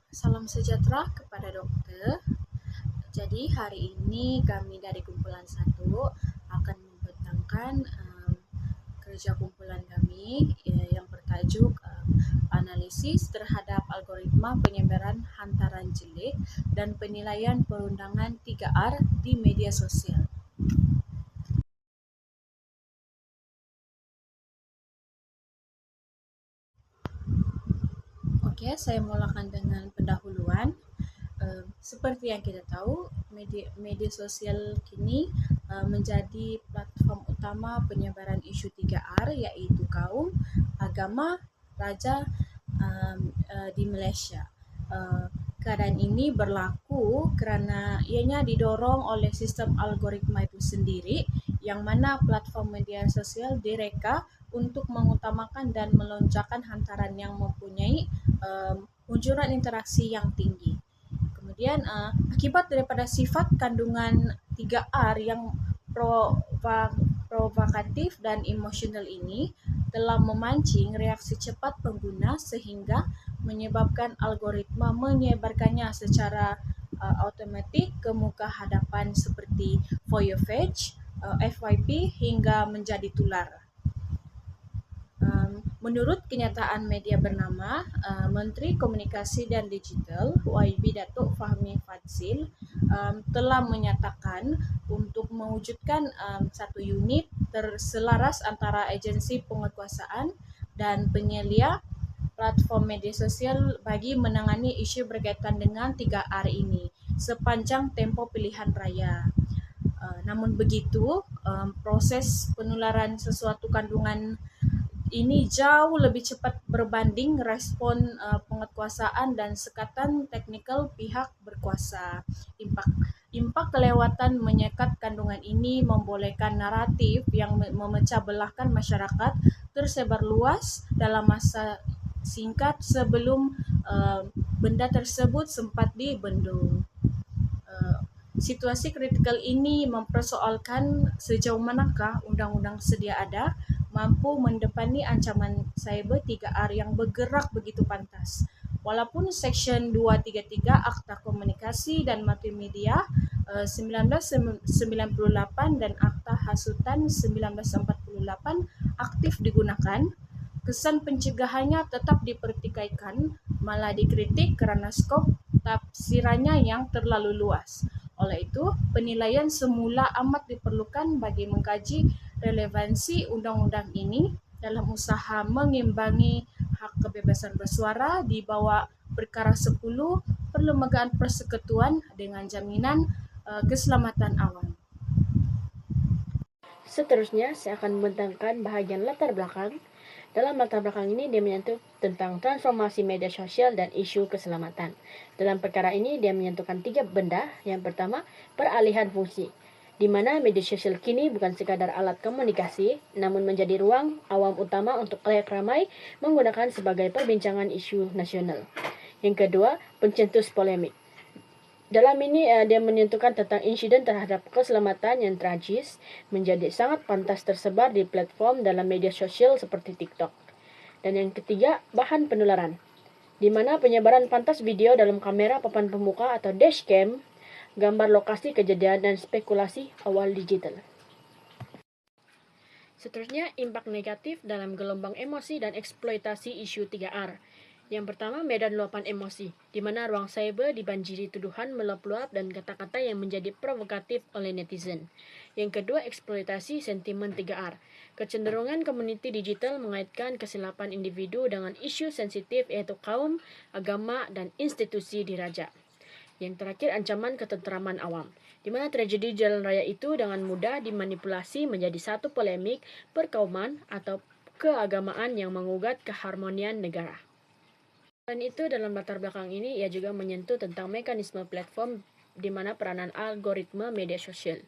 Salam sejahtera kepada dokter. Jadi hari ini kami dari kumpulan 1 akan membentangkan kerja kumpulan kami yang bertajuk analisis terhadap algoritma penyebaran hantaran jelek dan penilaian perundangan 3R di media sosial. Oke, saya mulakan dengan pendahuluan. Seperti yang kita tahu, media sosial kini menjadi platform utama penyebaran isu 3R, yaitu kaum, agama, raja di Malaysia. Keadaan ini berlaku kerana ianya didorong oleh sistem algoritma itu sendiri, yang mana platform media sosial direka untuk mengutamakan dan melonjakkan hantaran yang mempunyai unjuran interaksi yang tinggi. Kemudian akibat daripada sifat kandungan 3R yang provokatif dan emosional ini telah memancing reaksi cepat pengguna sehingga menyebabkan algoritma menyebarkannya secara automatik ke muka hadapan seperti For Your Page, FYP hingga menjadi tular. Menurut kenyataan media bernama, Menteri Komunikasi dan Digital YB Datuk Fahmi Fadzil telah menyatakan untuk mewujudkan satu unit terselaras antara agensi penguatkuasaan dan penyelia platform media sosial bagi menangani isu berkaitan dengan 3R ini sepanjang tempoh pilihan raya. Namun begitu, proses penularan sesuatu kandungan ini jauh lebih cepat berbanding respon penguatkuasaan dan sekatan teknikal pihak berkuasa. Impak kelewatan menyekat kandungan ini membolehkan naratif yang memecah belahkan masyarakat tersebar luas dalam masa singkat sebelum benda tersebut sempat dibendung. Situasi kritikal ini mempersoalkan sejauh manakah undang-undang sedia ada mampu mendepani ancaman cyber 3R yang bergerak begitu pantas. Walaupun Seksyen 233 Akta Komunikasi dan Multimedia 1998 dan Akta Hasutan 1948 aktif digunakan, kesan pencegahannya tetap dipertikaikan, malah dikritik kerana skop tafsirannya yang terlalu luas. Oleh itu, penilaian semula amat diperlukan bagi mengkaji relevansi undang-undang ini dalam usaha mengimbangi hak kebebasan bersuara di bawah Perkara 10 Perlembagaan Persekutuan dengan jaminan keselamatan awam. Seterusnya, saya akan membentangkan bahagian latar belakang. Dalam latar belakang ini, dia menyentuh tentang transformasi media sosial dan isu keselamatan. Dalam perkara ini, dia menyentuhkan 3 benda. Yang pertama, peralihan fungsi, di mana media sosial kini bukan sekadar alat komunikasi, namun menjadi ruang awam utama untuk khalayak ramai menggunakan sebagai perbincangan isu nasional. Yang kedua, pencetus polemik. Dalam ini dia menyentuhkan tentang insiden terhadap keselamatan yang tragis menjadi sangat pantas tersebar di platform dalam media sosial seperti TikTok. Dan yang ketiga, bahan penularan, di mana penyebaran pantas video dalam kamera papan pemuka atau dashcam, gambar lokasi kejadian dan spekulasi awal digital. Seterusnya, impak negatif dalam gelombang emosi dan eksploitasi isu 3R. Yang pertama, medan luapan emosi, di mana ruang cyber dibanjiri tuduhan meluap-luap dan kata-kata yang menjadi provokatif oleh netizen. Yang kedua, eksploitasi sentimen 3R. Kecenderungan komuniti digital mengaitkan kesilapan individu dengan isu sensitif yaitu kaum, agama, dan institusi diraja. Yang terakhir, ancaman ketenteraman awam, di mana tragedi jalan raya itu dengan mudah dimanipulasi menjadi satu polemik perkauman atau keagamaan yang mengugat keharmonian negara. Selain itu, dalam latar belakang ini, ia juga menyentuh tentang mekanisme platform di mana peranan algoritma media sosial.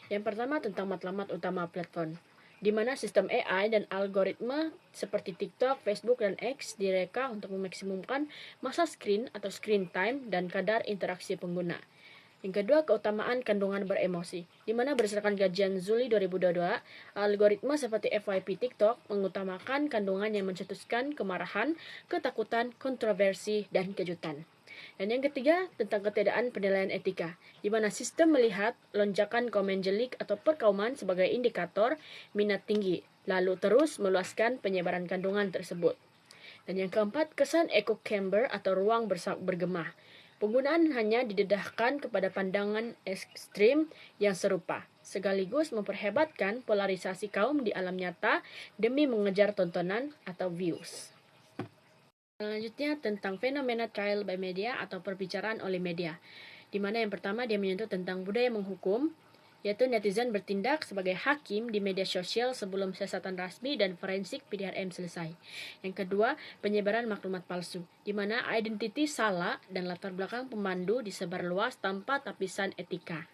Yang pertama, tentang matlamat utama platform, di mana sistem AI dan algoritma seperti TikTok, Facebook, dan X direka untuk memaksimumkan masa screen atau screen time dan kadar interaksi pengguna. Yang kedua, keutamaan kandungan beremosi, di mana berdasarkan kajian Zuli 2022, algoritma seperti FYP TikTok mengutamakan kandungan yang mencetuskan kemarahan, ketakutan, kontroversi, dan kejutan. Dan yang ketiga, tentang ketiadaan penilaian etika, di mana sistem melihat lonjakan komen jelik atau perkauman sebagai indikator minat tinggi, lalu terus meluaskan penyebaran kandungan tersebut. Dan yang keempat, kesan echo chamber atau ruang bergema. Penggunaan hanya didedahkan kepada pandangan ekstrim yang serupa, sekaligus memperhebatkan polarisasi kaum di alam nyata demi mengejar tontonan atau views. Selanjutnya tentang fenomena trial by media atau perbicaraan oleh media, di mana yang pertama dia menyentuh tentang budaya menghukum, yaitu netizen bertindak sebagai hakim di media sosial sebelum siasatan rasmi dan forensik PDRM selesai. Yang kedua, penyebaran maklumat palsu, di mana identiti salah dan latar belakang pemandu disebar luas tanpa tapisan etika.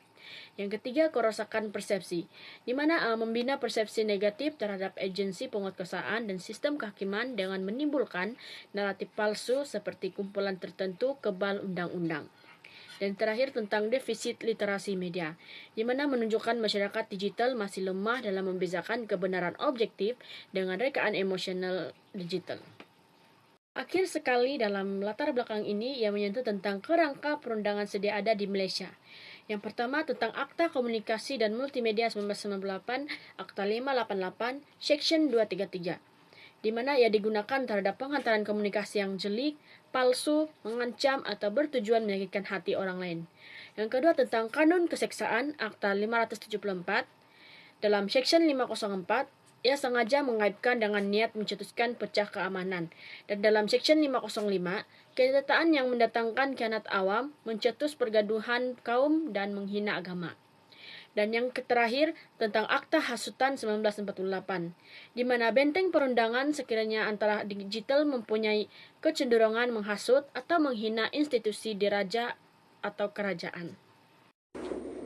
Yang ketiga, kerusakan persepsi, di mana membina persepsi negatif terhadap agensi penguatkuasaan dan sistem kehakiman dengan menimbulkan naratif palsu seperti kumpulan tertentu kebal undang-undang. Dan terakhir tentang defisit literasi media, di mana menunjukkan masyarakat digital masih lemah dalam membezakan kebenaran objektif dengan rekaan emosional digital. Akhir sekali dalam latar belakang ini ia menyentuh tentang kerangka perundangan sedia ada di Malaysia. Yang pertama tentang Akta Komunikasi dan Multimedia 1998, Akta 588, Section 233. Di mana ia digunakan terhadap penghantaran komunikasi yang jelik, palsu, mengancam, atau bertujuan menyakitkan hati orang lain. Yang kedua tentang Kanun Keseksaan, Akta 574. Dalam Section 504, ia sengaja mengaitkan dengan niat mencetuskan pecah keamanan. Dan dalam Section 505, kenyataan yang mendatangkan khianat awam, mencetus pergaduhan kaum, dan menghina agama. Dan yang terakhir tentang Akta Hasutan 1948, di mana benteng perundangan sekiranya antara digital mempunyai kecenderungan menghasut atau menghina institusi diraja atau kerajaan.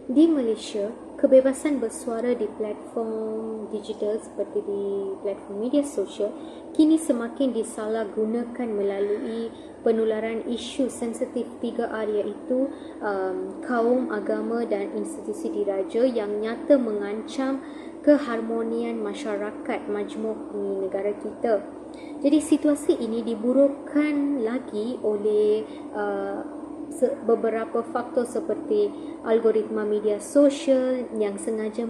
Di Malaysia, kebebasan bersuara di platform digital seperti di platform media sosial kini semakin disalahgunakan melalui penularan isu sensitif 3R iaitu kaum, agama dan institusi diraja yang nyata mengancam keharmonian masyarakat majmuk di negara kita. Jadi situasi ini diburukkan lagi oleh beberapa faktor seperti algoritma media sosial yang sengaja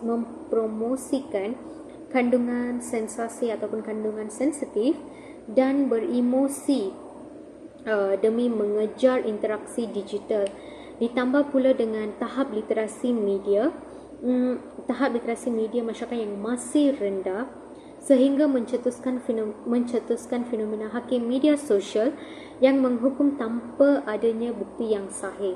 mempromosikan kandungan sensasi ataupun kandungan sensitif dan beremosi demi mengejar interaksi digital. Ditambah pula dengan tahap literasi media masyarakat yang masih rendah sehingga mencetuskan fenomena hakim media sosial yang menghukum tanpa adanya bukti yang sahih.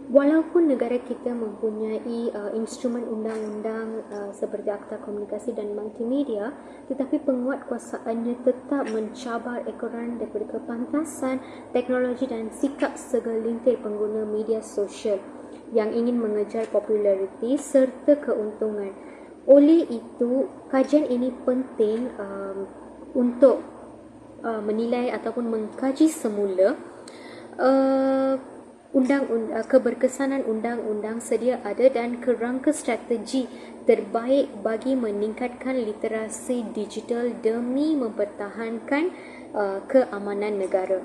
Walaupun negara kita mempunyai instrumen undang-undang seperti Akta Komunikasi dan Multimedia, tetapi penguatkuasaannya tetap mencabar ekoran daripada kepantasan, teknologi dan sikap segelintir pengguna media sosial yang ingin mengejar populariti serta keuntungan. Oleh itu, kajian ini penting untuk menilai ataupun mengkaji semula keberkesanan undang-undang sedia ada dan kerangka strategi terbaik bagi meningkatkan literasi digital demi mempertahankan keamanan negara.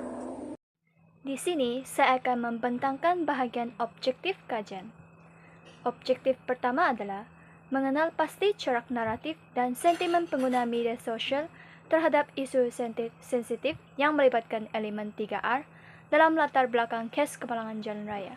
Di sini, saya akan membentangkan bahagian objektif kajian. Objektif pertama adalah mengenal pasti corak naratif dan sentimen pengguna media sosial terhadap isu sensitif yang melibatkan elemen 3R dalam latar belakang kes kemalangan jalan raya.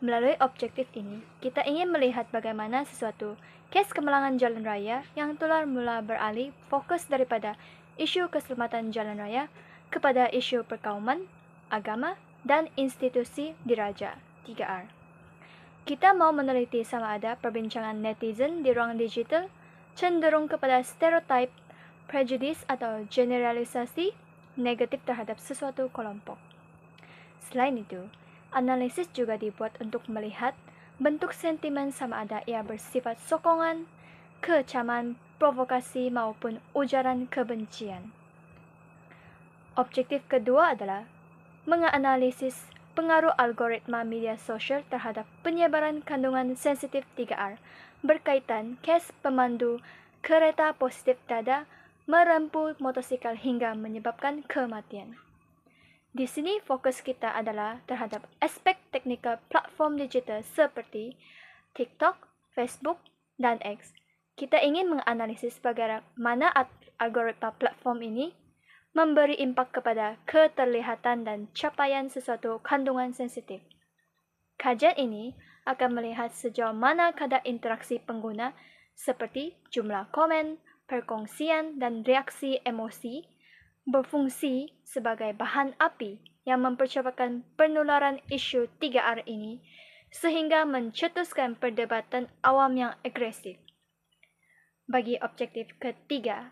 Melalui objektif ini, kita ingin melihat bagaimana sesuatu kes kemalangan jalan raya yang telah mula beralih fokus daripada isu keselamatan jalan raya kepada isu perkauman, agama, dan institusi diraja 3R. Kita mau meneliti sama ada perbincangan netizen di ruang digital cenderung kepada stereotip, prejudis atau generalisasi negatif terhadap sesuatu kelompok. Selain itu, analisis juga dibuat untuk melihat bentuk sentimen sama ada ia bersifat sokongan, kecaman, provokasi maupun ujaran kebencian. Objektif kedua adalah menganalisis pengaruh algoritma media sosial terhadap penyebaran kandungan sensitif 3R berkaitan kes pemandu kereta positif dada merempuh motosikal hingga menyebabkan kematian. Di sini fokus kita adalah terhadap aspek teknikal platform digital seperti TikTok, Facebook, dan X. Kita ingin menganalisis bagaimana algoritma platform ini memberi impak kepada keterlihatan dan capaian sesuatu kandungan sensitif. Kajian ini akan melihat sejauh mana kadar interaksi pengguna seperti jumlah komen, perkongsian, dan reaksi emosi berfungsi sebagai bahan api yang mempercepatkan penularan isu 3R ini sehingga mencetuskan perdebatan awam yang agresif. Bagi objektif ketiga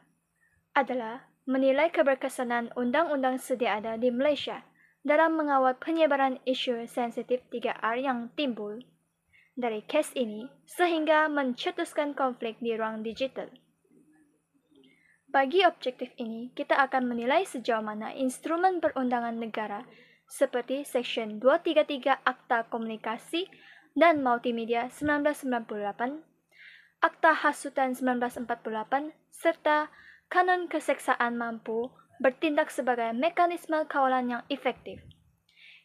adalah menilai keberkesanan undang-undang sedia ada di Malaysia dalam mengawal penyebaran isu sensitif 3R yang timbul dari kes ini sehingga mencetuskan konflik di ruang digital. Bagi objektif ini, kita akan menilai sejauh mana instrumen perundangan negara seperti Seksyen 233 Akta Komunikasi dan Multimedia 1998, Akta Hasutan 1948, serta Kanon Keseksaan mampu bertindak sebagai mekanisme kawalan yang efektif.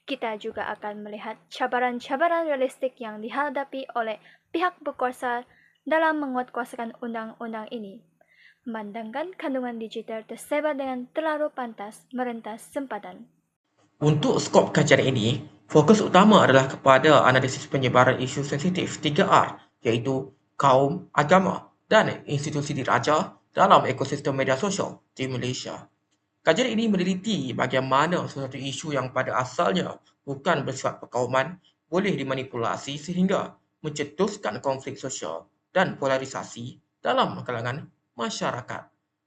Kita juga akan melihat cabaran-cabaran realistik yang dihadapi oleh pihak berkuasa dalam menguatkuasakan undang-undang ini, memandangkan kandungan digital tersebar dengan terlalu pantas merentas sempadan. Untuk skop kajian ini, fokus utama adalah kepada analisis penyebaran isu sensitif 3R, iaitu kaum, agama, dan institusi diraja dalam ekosistem media sosial di Malaysia. Kajian ini meneliti bagaimana sesuatu isu yang pada asalnya bukan bersifat perkauman boleh dimanipulasi sehingga mencetuskan konflik sosial dan polarisasi dalam kalangan masyarakat.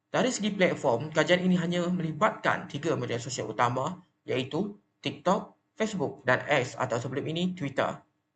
Dari segi platform, kajian ini hanya melibatkan 3 media sosial utama, iaitu TikTok, Facebook, dan X atau sebelum ini Twitter.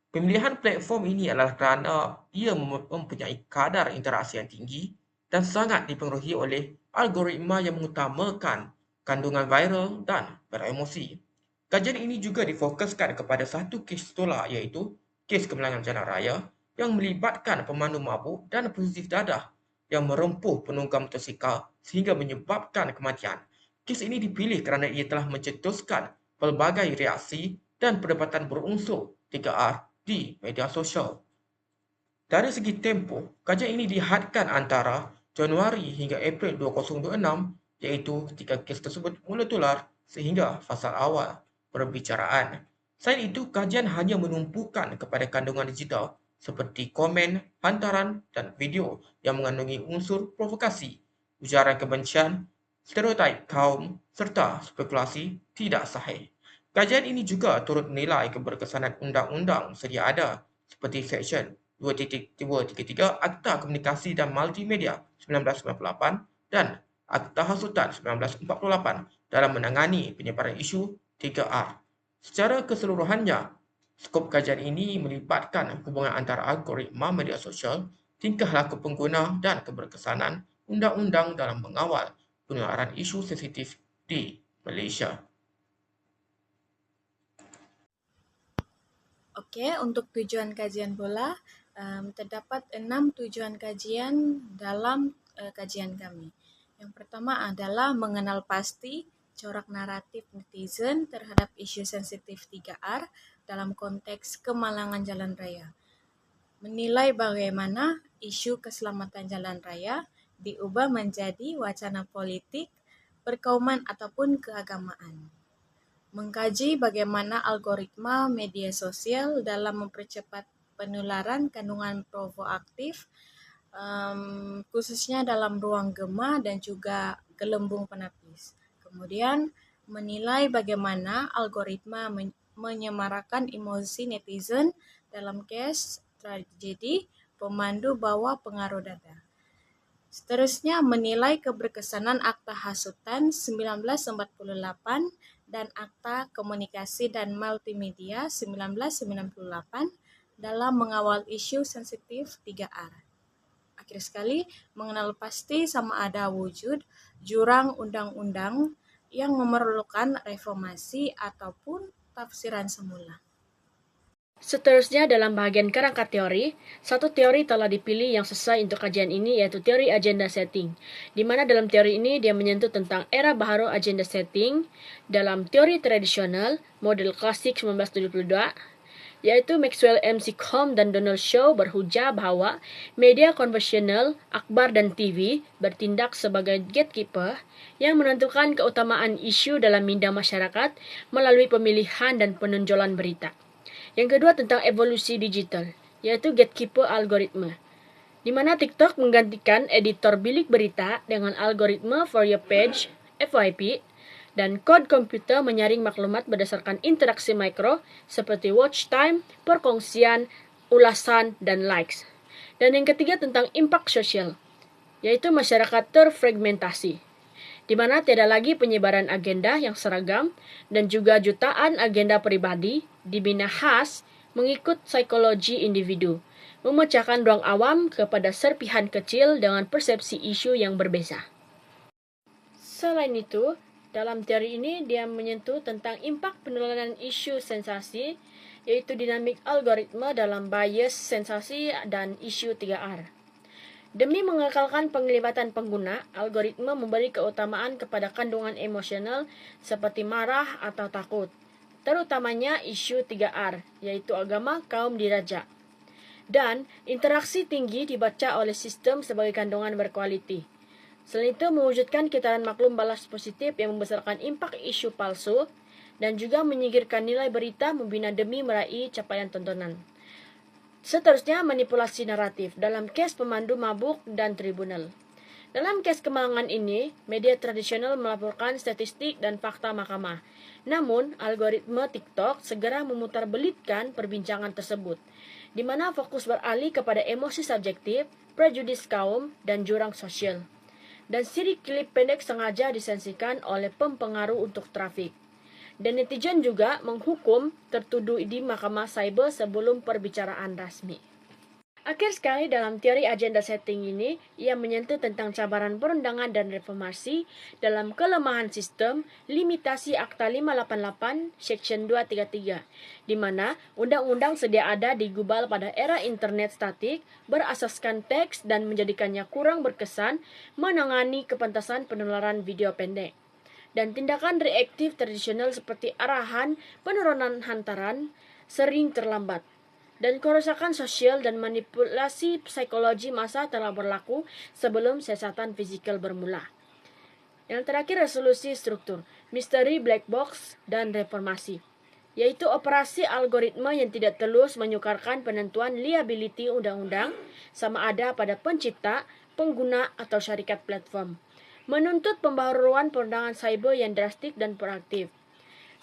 Pemilihan platform ini adalah kerana ia mempunyai kadar interaksi yang tinggi dan sangat dipengaruhi oleh algoritma yang mengutamakan kandungan viral dan beremosi. Kajian ini juga difokuskan kepada satu kes tolak, iaitu kes kemenangan jalan raya yang melibatkan pemandu mabuk dan positif dadah yang merempuh penunggang motosikal sehingga menyebabkan kematian. Kes ini dipilih kerana ia telah mencetuskan pelbagai reaksi dan perdebatan berunsur 3R di media sosial. Dari segi tempoh, kajian ini dihadkan antara Januari hingga April 2026, iaitu ketika kes tersebut mula tular sehingga fasa awal perbicaraan. Selain itu, kajian hanya menumpukan kepada kandungan digital seperti komen, hantaran, dan video yang mengandungi unsur provokasi, ujaran kebencian, stereotip kaum, serta spekulasi tidak sahih. Kajian ini juga turut menilai keberkesanan undang-undang sedia ada seperti Seksyen 233 Akta Komunikasi dan Multimedia 1998 dan Akta Hasutan 1948 dalam menangani penyebaran isu 3R. Secara keseluruhannya, skop kajian ini melibatkan hubungan antara algoritma media sosial, tingkah laku pengguna dan keberkesanan undang-undang dalam mengawal penularan isu sensitif di Malaysia. Okey, untuk tujuan kajian pula, terdapat 6 tujuan kajian dalam kajian kami. Yang pertama adalah mengenal pasti corak naratif netizen terhadap isu sensitif 3R dalam konteks kemalangan jalan raya. Menilai bagaimana isu keselamatan jalan raya diubah menjadi wacana politik, perkauman ataupun keagamaan. Mengkaji bagaimana algoritma media sosial dalam mempercepat penularan kandungan provokatif, khususnya dalam ruang gema dan juga gelembung penapis. Kemudian, menilai bagaimana algoritma menyemarakan emosi netizen dalam kes tragedi pemandu bawah pengaruh dadah. Seterusnya, menilai keberkesanan Akta Hasutan 1948 dan Akta Komunikasi dan Multimedia 1998 dalam mengawal isu sensitif 3R. Akhir sekali, mengenal pasti sama ada wujud jurang undang-undang yang memerlukan reformasi ataupun tafsiran semula. Seterusnya dalam bahagian kerangka teori, satu teori telah dipilih yang sesuai untuk kajian ini yaitu teori agenda setting, di mana dalam teori ini dia menyentuh tentang era baharu agenda setting dalam teori tradisional model klasik 1972, yaitu Maxwell McComb dan Donald Shaw berhujah bahwa media konvensional, akhbar dan TV bertindak sebagai gatekeeper yang menentukan keutamaan isu dalam minda masyarakat melalui pemilihan dan penonjolan berita. Yang kedua tentang evolusi digital, yaitu gatekeeper algoritma, di mana TikTok menggantikan editor bilik berita dengan algoritma for your page (FYP) dan kod komputer menyaring maklumat berdasarkan interaksi mikro seperti watch time, perkongsian, ulasan, dan likes. Dan yang ketiga tentang impact sosial, yaitu masyarakat terfragmentasi, di mana tiada lagi penyebaran agenda yang seragam dan juga jutaan agenda pribadi dibina khas mengikut psikologi individu, memecahkan ruang awam kepada serpihan kecil dengan persepsi isu yang berbeza. Selain itu, dalam teori ini dia menyentuh tentang impak penularan isu sensasi, yaitu dinamik algoritma dalam bias sensasi dan isu 3R. Demi mengekalkan penglibatan pengguna, algoritma memberi keutamaan kepada kandungan emosional seperti marah atau takut, terutamanya isu 3R, yaitu agama, kaum, diraja. Dan interaksi tinggi dibaca oleh sistem sebagai kandungan berkualiti. Selain itu, mewujudkan kitaran maklum balas positif yang membesarkan impak isu palsu dan juga menyingkirkan nilai berita membina demi meraih capaian tontonan. Seterusnya, manipulasi naratif dalam kes pemandu mabuk dan tribunal. Dalam kes kemalangan ini, media tradisional melaporkan statistik dan fakta mahkamah. Namun, algoritma TikTok segera memutarbelitkan perbincangan tersebut, di mana fokus beralih kepada emosi subjektif, prejudis kaum, dan jurang sosial. Dan siri klip pendek sengaja disensikan oleh pempengaruh untuk trafik. Dan netizen juga menghukum tertuduh di mahkamah cyber sebelum perbicaraan rasmi. Akhir sekali dalam teori agenda setting ini, ia menyentuh tentang cabaran perundangan dan reformasi dalam kelemahan sistem limitasi Akta 588 Section 233, di mana undang-undang sedia ada digubal pada era internet statik berasaskan teks dan menjadikannya kurang berkesan menangani kepantasan penularan video pendek. Dan tindakan reaktif tradisional seperti arahan penurunan hantaran sering terlambat. Dan kerusakan sosial dan manipulasi psikologi massa telah berlaku sebelum siasatan fisikal bermula. Yang terakhir, resolusi struktur, misteri black box, dan reformasi, yaitu operasi algoritma yang tidak telus menyukarkan penentuan liability undang-undang sama ada pada pencipta, pengguna, atau syarikat platform, menuntut pembaharuan perundangan cyber yang drastik dan proaktif.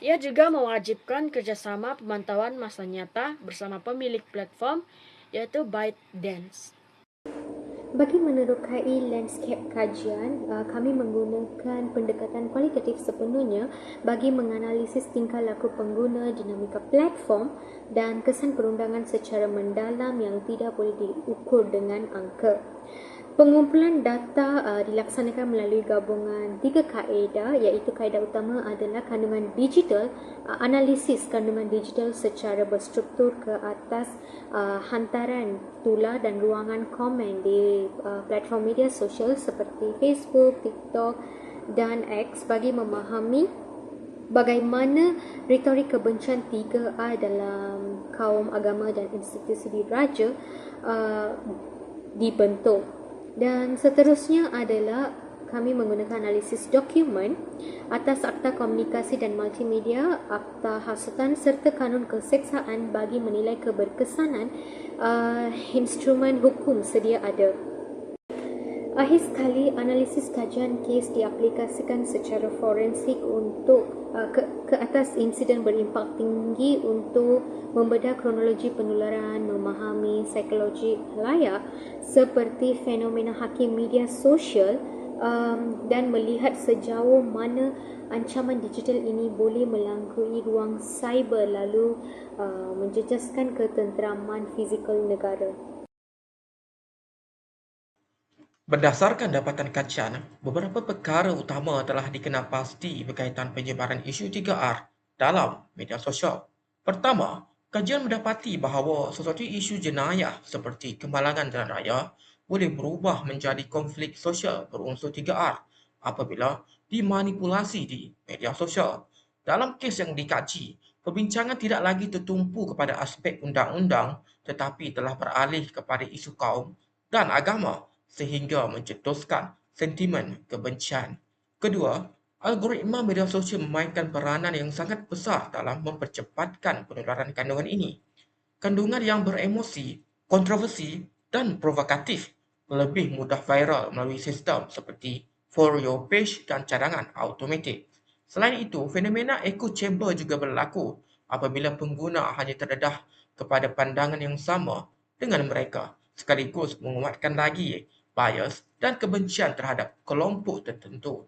Ia juga mewajibkan kerjasama pemantauan masa nyata bersama pemilik platform, yaitu ByteDance. Bagi menerokai landscape kajian, kami menggunakan pendekatan kualitatif sepenuhnya bagi menganalisis tingkah laku pengguna, dinamika platform dan kesan perundangan secara mendalam yang tidak boleh diukur dengan angka. Pengumpulan data dilaksanakan melalui gabungan 3 kaedah, iaitu kaedah utama adalah kandungan digital, analisis kandungan digital secara berstruktur ke atas hantaran tular dan ruangan komen di platform media sosial seperti Facebook, TikTok dan X bagi memahami bagaimana retorik kebencian 3R dalam kaum, agama dan institusi diraja dibentuk. Dan seterusnya adalah kami menggunakan analisis dokumen atas Akta Komunikasi dan Multimedia, Akta Hasutan serta Kanun Keseksaan bagi menilai keberkesanan instrumen hukum sedia ada. Akhir sekali, analisis kajian kes diaplikasikan secara forensik untuk ke atas insiden berimpak tinggi untuk membedah kronologi penularan, memahami psikologi layak seperti fenomena hakim media sosial dan melihat sejauh mana ancaman digital ini boleh melanggui ruang cyber lalu menjejaskan ketenteraman fizikal negara. Berdasarkan dapatan kajian, beberapa perkara utama telah dikenal pasti berkaitan penyebaran isu 3R dalam media sosial. Pertama, Kajian mendapati bahawa sesuatu isu jenayah seperti kemalangan jalan raya boleh berubah menjadi konflik sosial berunsur 3R apabila dimanipulasi di media sosial. Dalam kes yang dikaji, perbincangan tidak lagi tertumpu kepada aspek undang-undang tetapi telah beralih kepada isu kaum dan agama sehingga mencetuskan sentimen kebencian. Kedua, algoritma media sosial memainkan peranan yang sangat besar dalam mempercepatkan penularan kandungan ini. Kandungan yang beremosi, kontroversi, dan provokatif lebih mudah viral melalui sistem seperti For Your Page dan cadangan automatik. Selain itu, fenomena echo chamber juga berlaku apabila pengguna hanya terdedah kepada pandangan yang sama dengan mereka, sekaligus menguatkan lagi bias dan kebencian terhadap kelompok tertentu.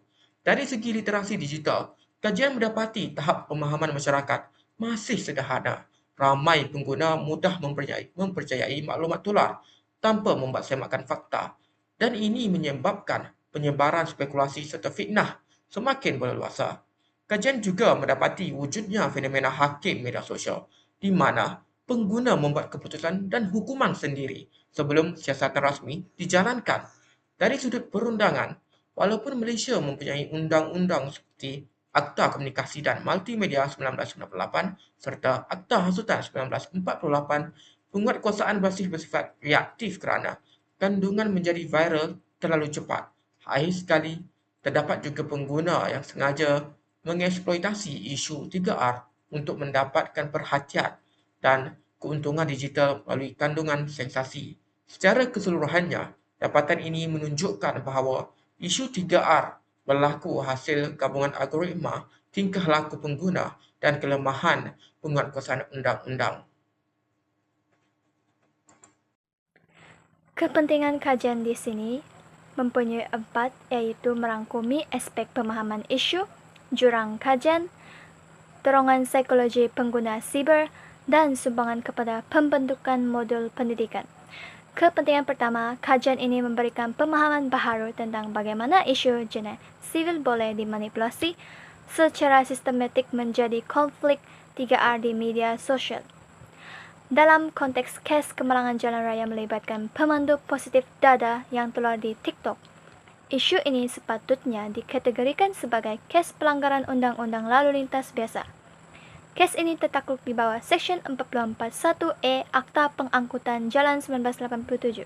Dari segi literasi digital, kajian mendapati tahap pemahaman masyarakat masih sederhana. Ramai pengguna mudah mempercayai maklumat tular tanpa mempersemakkan fakta, dan ini menyebabkan penyebaran spekulasi serta fitnah semakin berleluasa. Kajian juga mendapati wujudnya fenomena hakim media sosial, di mana pengguna membuat keputusan dan hukuman sendiri sebelum siasatan rasmi dijalankan. Dari sudut perundangan, walaupun Malaysia mempunyai undang-undang seperti Akta Komunikasi dan Multimedia 1998 serta Akta Hasutan 1948, penguatkuasaan masih bersifat reaktif kerana kandungan menjadi viral terlalu cepat. Akhir sekali, terdapat juga pengguna yang sengaja mengeksploitasi isu 3R untuk mendapatkan perhatian dan keuntungan digital melalui kandungan sensasi. Secara keseluruhannya, dapatan ini menunjukkan bahawa isu 3R berlaku hasil gabungan algoritma, tingkah laku pengguna, dan kelemahan penguatkuasaan undang-undang. Kepentingan kajian di sini mempunyai 4, yaitu merangkumi aspek pemahaman isu, jurang kajian, dorongan psikologi pengguna siber, dan sumbangan kepada pembentukan modul pendidikan. Kepentingan pertama, kajian ini memberikan pemahaman baharu tentang bagaimana isu jenayah sivil boleh dimanipulasi secara sistematik menjadi konflik 3R di media sosial. Dalam konteks kes kemalangan jalan raya melibatkan pemandu positif dada yang keluar di TikTok, isu ini sepatutnya dikategorikan sebagai kes pelanggaran undang-undang lalu lintas biasa. Kes ini tertakluk di bawah Seksyen 44.1e Akta Pengangkutan Jalan 1987.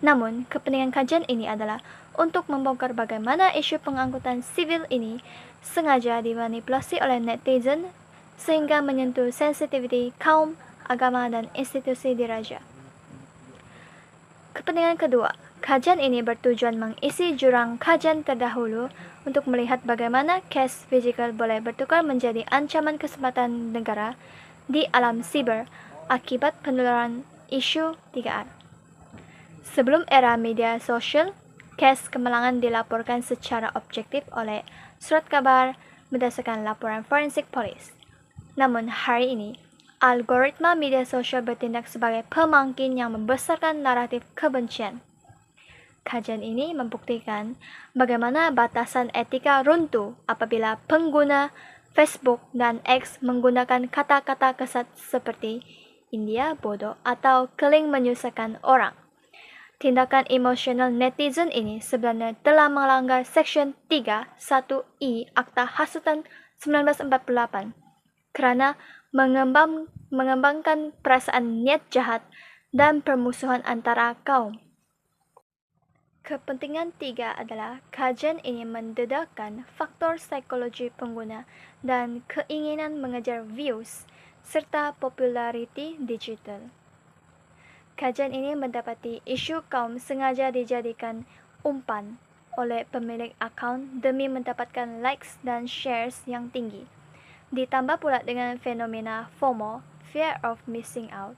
Namun, kepentingan kajian ini adalah untuk membongkar bagaimana isu pengangkutan sivil ini sengaja dimanipulasi oleh netizen sehingga menyentuh sensitiviti kaum, agama, dan institusi diraja. Kepentingan kedua, kajian ini bertujuan mengisi jurang kajian terdahulu untuk melihat bagaimana kes fizikal boleh bertukar menjadi ancaman kesempatan negara di alam siber akibat penularan isu 3R. Sebelum era media sosial, kes kemalangan dilaporkan secara objektif oleh surat kabar berdasarkan laporan forensik polis. Namun hari ini, algoritma media sosial bertindak sebagai pemangkin yang membesarkan naratif kebencian. Kajian ini membuktikan bagaimana batasan etika runtuh apabila pengguna Facebook dan X menggunakan kata-kata kesat seperti India bodoh atau keling menyusahkan orang. Tindakan emosional netizen ini sebenarnya telah melanggar Seksyen 3.1i Akta Hasutan 1948 kerana mengembangkan perasaan niat jahat dan permusuhan antara kaum. Kepentingan 3 adalah kajian ini mendedahkan faktor psikologi pengguna dan keinginan mengejar views serta populariti digital. Kajian ini mendapati isu kaum sengaja dijadikan umpan oleh pemilik akaun demi mendapatkan likes dan shares yang tinggi. Ditambah pula dengan fenomena FOMO, Fear of Missing Out.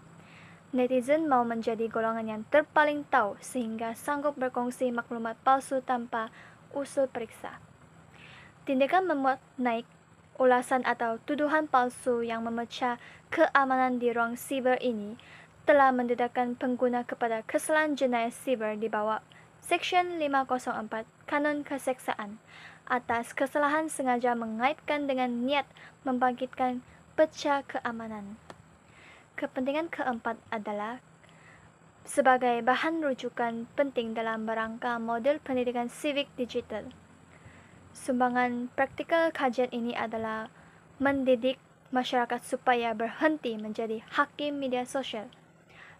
Netizen mau menjadi golongan yang terpaling tahu sehingga sanggup berkongsi maklumat palsu tanpa usul periksa. Tindakan memuat naik ulasan atau tuduhan palsu yang memecah keamanan di ruang siber ini telah mendedahkan pengguna kepada kesalahan jenayah siber di bawah Seksyen 504 Kanun Keseksaan atas kesalahan sengaja mengaitkan dengan niat membangkitkan pecah keamanan. kepentingan keempat adalah sebagai bahan rujukan penting dalam merangka model pendidikan civic digital. Sumbangan praktikal kajian ini adalah mendidik masyarakat supaya berhenti menjadi hakim media sosial.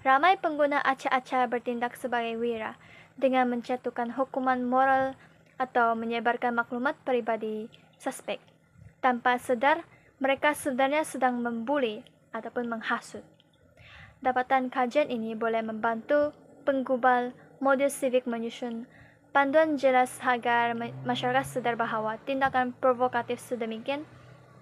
Ramai pengguna acak-acak bertindak sebagai wira dengan menjatuhkan hukuman moral atau menyebarkan maklumat pribadi suspek. Tanpa sadar, mereka sebenarnya sedang membuli ataupun menghasut. Dapatan kajian ini boleh membantu penggubal model civic menyusun panduan jelas agar masyarakat sadar bahawa tindakan provokatif sedemikian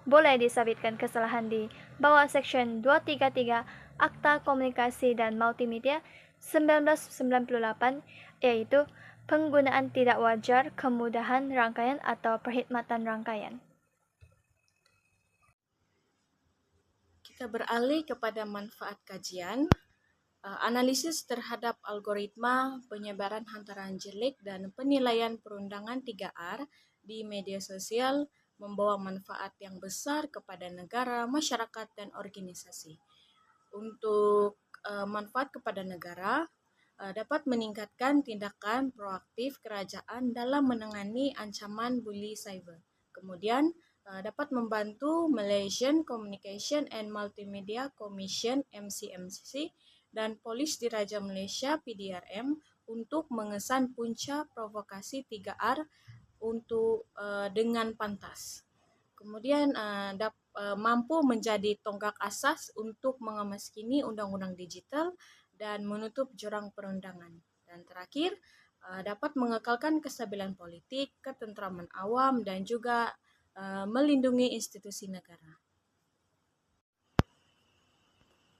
boleh disabitkan kesalahan di bawah Seksyen 233 Akta Komunikasi dan Multimedia 1998, yaitu penggunaan tidak wajar, kemudahan rangkaian atau perkhidmatan rangkaian. Kita beralih kepada manfaat kajian. Analisis terhadap algoritma penyebaran hantaran jelek dan penilaian perundangan 3R di media sosial membawa manfaat yang besar kepada negara, masyarakat, dan organisasi. Untuk manfaat kepada negara, dapat meningkatkan tindakan proaktif kerajaan dalam menangani ancaman buli cyber. Kemudian, dapat membantu Malaysian Communication and Multimedia Commission (MCMC) dan Polis Diraja Malaysia (PDRM) untuk mengesan punca provokasi 3R untuk dengan pantas. Kemudian mampu menjadi tonggak asas untuk mengemaskini undang-undang digital dan menutup jurang perundangan. Dan terakhir, dapat mengekalkan kestabilan politik, ketentraman awam, dan juga melindungi institusi negara.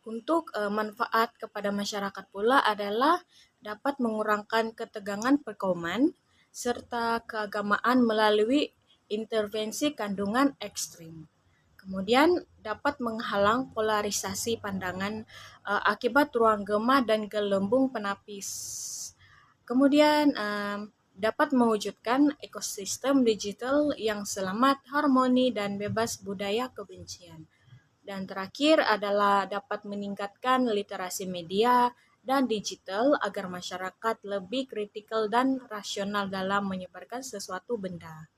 Untuk manfaat kepada masyarakat pula adalah dapat mengurangkan ketegangan perkauman serta keagamaan melalui intervensi kandungan ekstrim. Kemudian dapat menghalang polarisasi pandangan akibat ruang gema dan gelembung penapis. Kemudian dapat mewujudkan ekosistem digital yang selamat, harmoni, dan bebas budaya kebencian. Dan terakhir adalah dapat meningkatkan literasi media dan digital agar masyarakat lebih kritikal dan rasional dalam menyebarkan sesuatu benda.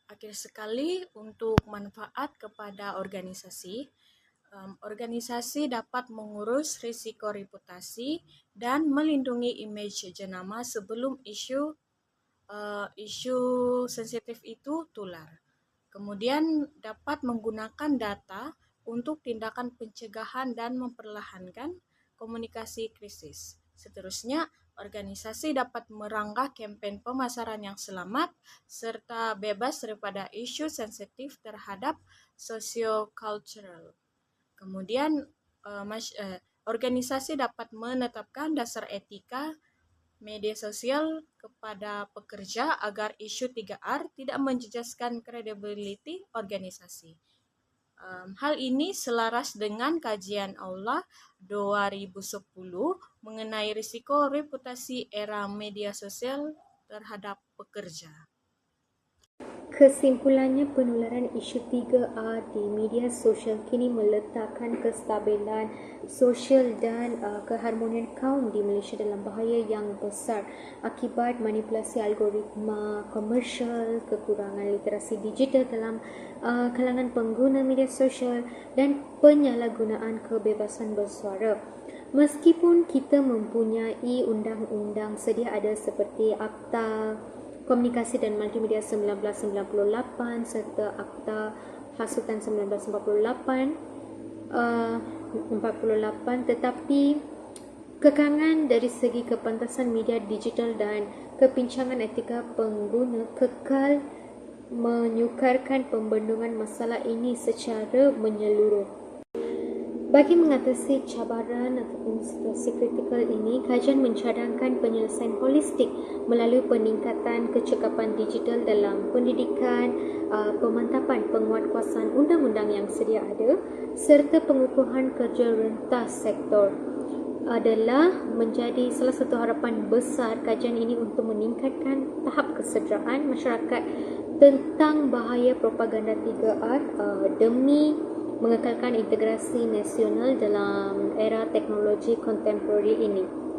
Akhir sekali, untuk manfaat kepada organisasi, organisasi dapat mengurus risiko reputasi dan melindungi imej jenama sebelum isu sensitif itu tular. Kemudian dapat menggunakan data untuk tindakan pencegahan dan memperlahankan komunikasi krisis. Seterusnya, organisasi dapat merancang kempen pemasaran yang selamat serta bebas daripada isu sensitif terhadap socio-cultural. Kemudian, organisasi dapat menetapkan dasar etika media sosial kepada pekerja agar isu 3R tidak menjejaskan kredibiliti organisasi. Hal ini selaras dengan kajian Aula 2010 mengenai risiko reputasi era media sosial terhadap pekerja. Kesimpulannya, penularan isu 3R di media sosial kini meletakkan kestabilan sosial dan keharmonian kaum di Malaysia dalam bahaya yang besar akibat manipulasi algoritma komersial, kekurangan literasi digital dalam kalangan pengguna media sosial dan penyalahgunaan kebebasan bersuara. Meskipun kita mempunyai undang-undang sedia ada seperti Akta Komunikasi dan Multimedia 1998 serta Akta Hasutan 1948, tetapi kekangan dari segi kepantasan media digital dan kepincangan etika pengguna kekal menyukarkan pembendungan masalah ini secara menyeluruh. Bagi mengatasi cabaran ataupun situasi kritikal ini, kajian mencadangkan penyelesaian holistik melalui peningkatan kecekapan digital dalam pendidikan, pemantapan penguatkuasaan undang-undang yang sedia ada serta pengukuhan kerja rentas sektor adalah menjadi salah satu harapan besar kajian ini untuk meningkatkan tahap kesedaraan masyarakat tentang bahaya propaganda 3R demi mengekalkan integrasi nasional dalam era teknologi kontemporari ini.